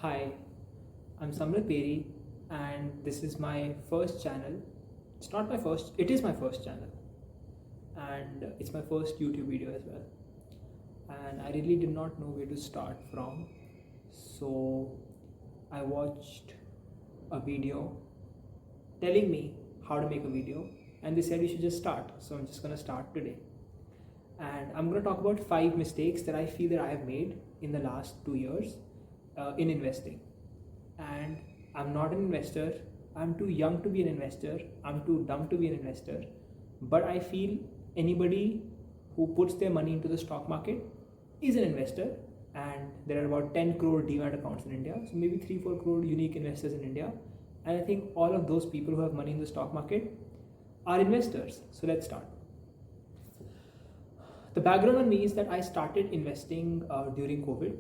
Hi, I'm Samrit Peri, and this is my first channel. It's not my first, it is my first channel, and it's my first YouTube video as well. And I really did not know where to start from, so I watched a video telling me how to make a video, and they said we should just start. So I'm just gonna start today, and I'm gonna talk about 5 mistakes that I feel that I have made in the last 2 years in investing. And I'm not an investor. I'm too young to be an investor. I'm too dumb to be an investor. But I feel anybody who puts their money into the stock market is an investor. And there are about 10 crore demat accounts in India. So maybe 3-4 crore unique investors in India. And I think all of those people who have money in the stock market are investors. So let's start. The background on me is that I started investing during COVID,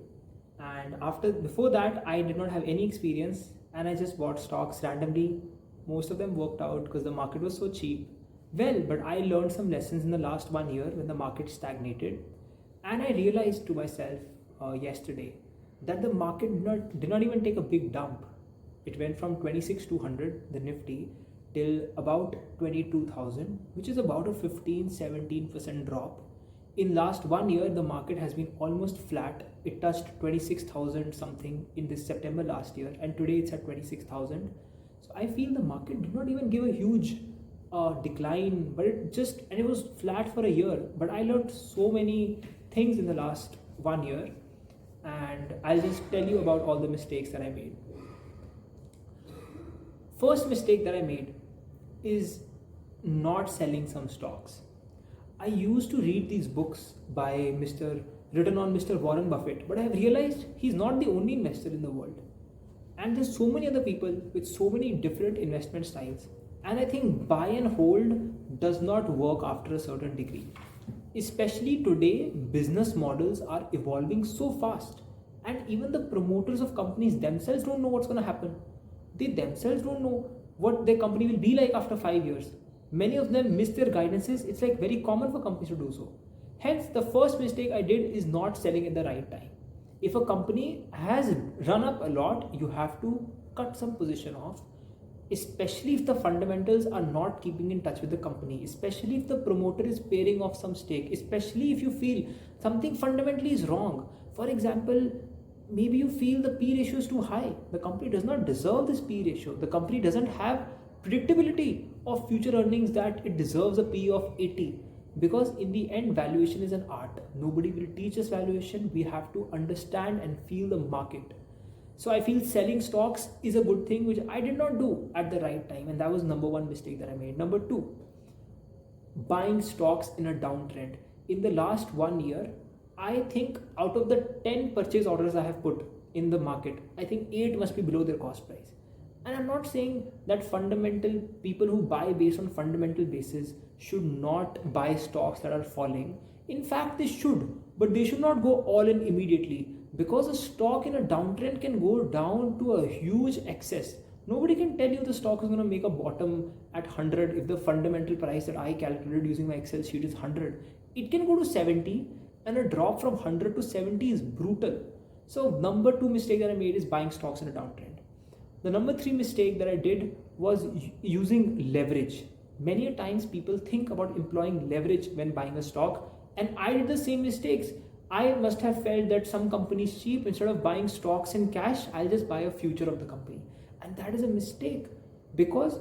and before that I did not have any experience, and I just bought stocks randomly. Most of them worked out because the market was so cheap. Well, but I learned some lessons in the last 1 year when the market stagnated, and I realized to myself yesterday that the market did not even take a big dump. It went from 26,200, the Nifty, till about 22,000, which is about a 15-17% drop. In last 1 year, the market has been almost flat. It touched 26,000 something in this September last year, and today it's at 26,000. So I feel the market did not even give a huge decline, but it was flat for a year. But I learned so many things in the last 1 year, and I'll just tell you about all the mistakes that I made. First mistake that I made is not selling some stocks. I used to read these books by written on Mr. Warren Buffett, but I have realized he's not the only investor in the world. And there's so many other people with so many different investment styles. And I think buy and hold does not work after a certain degree. Especially today, business models are evolving so fast. And even the promoters of companies themselves don't know what's going to happen. They themselves don't know what their company will be like after 5 years. Many of them miss their guidances. It's like very common for companies to do so. Hence, the first mistake I did is not selling at the right time. If a company has run up a lot, you have to cut some position off, especially if the fundamentals are not keeping in touch with the company, especially if the promoter is pairing off some stake, especially if you feel something fundamentally is wrong. For example, maybe you feel the P ratio is too high. The company does not deserve this P ratio. The company doesn't have predictability of future earnings that it deserves a P of 80, because in the end valuation is an art. Nobody will teach us valuation. We have to understand and feel the market. So I feel selling stocks is a good thing, which I did not do at the right time, and that was number one mistake that I made. Number two, buying stocks in a downtrend. In the last 1 year, I think out of the 10 purchase orders I have put in the market, I think 8 must be below their cost price. And I'm not saying that fundamental people who buy based on fundamental basis should not buy stocks that are falling. In fact, they should, but they should not go all in immediately, because a stock in a downtrend can go down to a huge excess. Nobody can tell you the stock is going to make a bottom at 100 if the fundamental price that I calculated using my Excel sheet is 100. It can go to 70, and a drop from 100 to 70 is brutal. So number two mistake that I made is buying stocks in a downtrend. The number three mistake that I did was using leverage. Many a times people think about employing leverage when buying a stock, and I did the same mistakes. I must have felt that some company is cheap. Instead of buying stocks in cash, I'll just buy a future of the company. And that is a mistake, because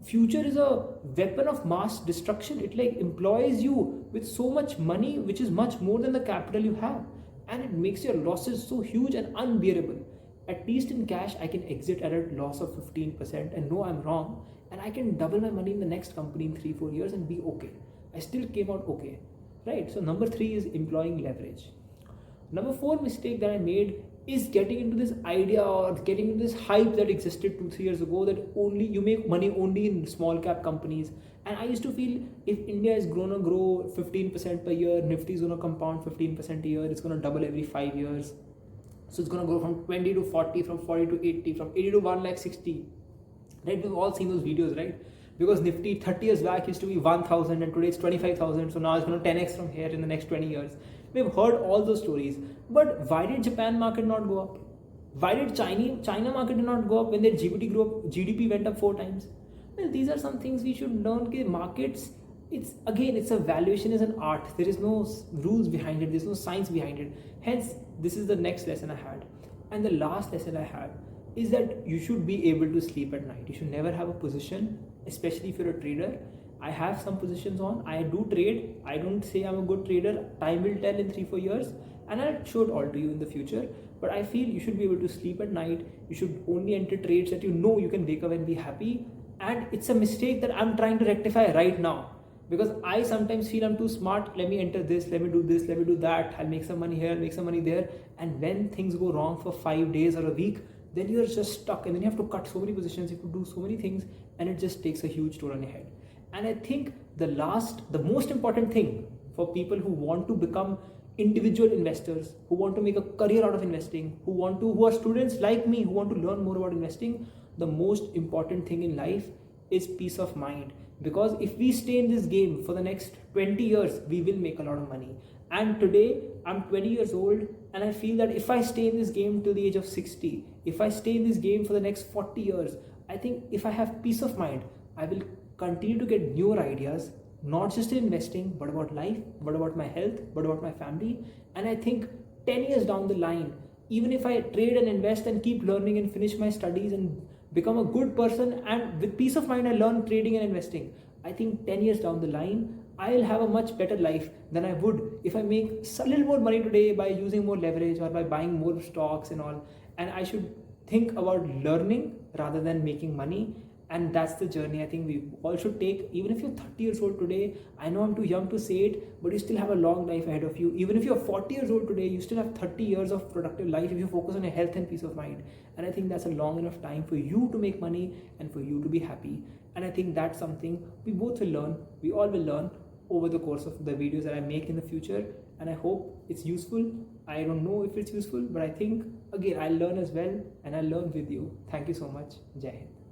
future is a weapon of mass destruction. It like employs you with so much money, which is much more than the capital you have. And it makes your losses so huge and unbearable. At least in cash, I can exit at a loss of 15% and know I'm wrong, and I can double my money in the next company in 3-4 years and be okay. I still came out okay, right? So number three is employing leverage. Number four mistake that I made is getting into this idea or getting into this hype that existed 2-3 years ago that only you make money only in small cap companies. And I used to feel if India is going to grow 15% per year, Nifty is going to compound 15% a year, it's going to double every 5 years. So it's going to grow from 20 to 40, from 40 to 80, from 80 to 160. Right? We've all seen those videos, right? Because Nifty 30 years back used to be 1,000 and today it's 25,000. So now it's going to 10x from here in the next 20 years. We've heard all those stories. But why did Japan market not go up? Why did China market did not go up when their GDP went up 4 times? Well, these are some things we should learn. Okay, markets, it's a valuation is an art. There is no rules behind it. There's no science behind it. Hence, this is the next lesson I had, and the last lesson I had is that you should be able to sleep at night. You should never have a position, especially if you're a trader. I have some positions on. I do trade. I don't say I'm a good trader. Time will tell in 3-4 years, and I'll show it all to you in the future. But I feel you should be able to sleep at night. You should only enter trades that you know you can wake up and be happy. And it's a mistake that I'm trying to rectify right now, because I sometimes feel I'm too smart. Let me enter this, let me do this, let me do that. I'll make some money here, I'll make some money there. And when things go wrong for 5 days or a week, then you're just stuck, and then you have to cut so many positions, you have to do so many things, and it just takes a huge toll on your head. And I think the most important thing for people who want to become individual investors, who want to make a career out of investing, who are students like me, who want to learn more about investing, the most important thing in life is peace of mind. Because if we stay in this game for the next 20 years, we will make a lot of money. And today I'm 20 years old, and I feel that if I stay in this game till the age of 60, if I stay in this game for the next 40 years, I think if I have peace of mind, I will continue to get newer ideas, not just in investing, but about life, but about my health, but about my family. And I think 10 years down the line, even if I trade and invest and keep learning and finish my studies and become a good person, and with peace of mind I learn trading and investing, I think 10 years down the line, I'll have a much better life than I would if I make a little more money today by using more leverage or by buying more stocks and all. And I should think about learning rather than making money. And that's the journey I think we all should take. Even if you're 30 years old today, I know I'm too young to say it, but you still have a long life ahead of you. Even if you're 40 years old today, you still have 30 years of productive life if you focus on your health and peace of mind. And I think that's a long enough time for you to make money and for you to be happy. And I think that's something we both will learn, we all will learn over the course of the videos that I make in the future. And I hope it's useful. I don't know if it's useful, but I think again I'll learn as well, and I'll learn with you. Thank you so much. Jai Hind.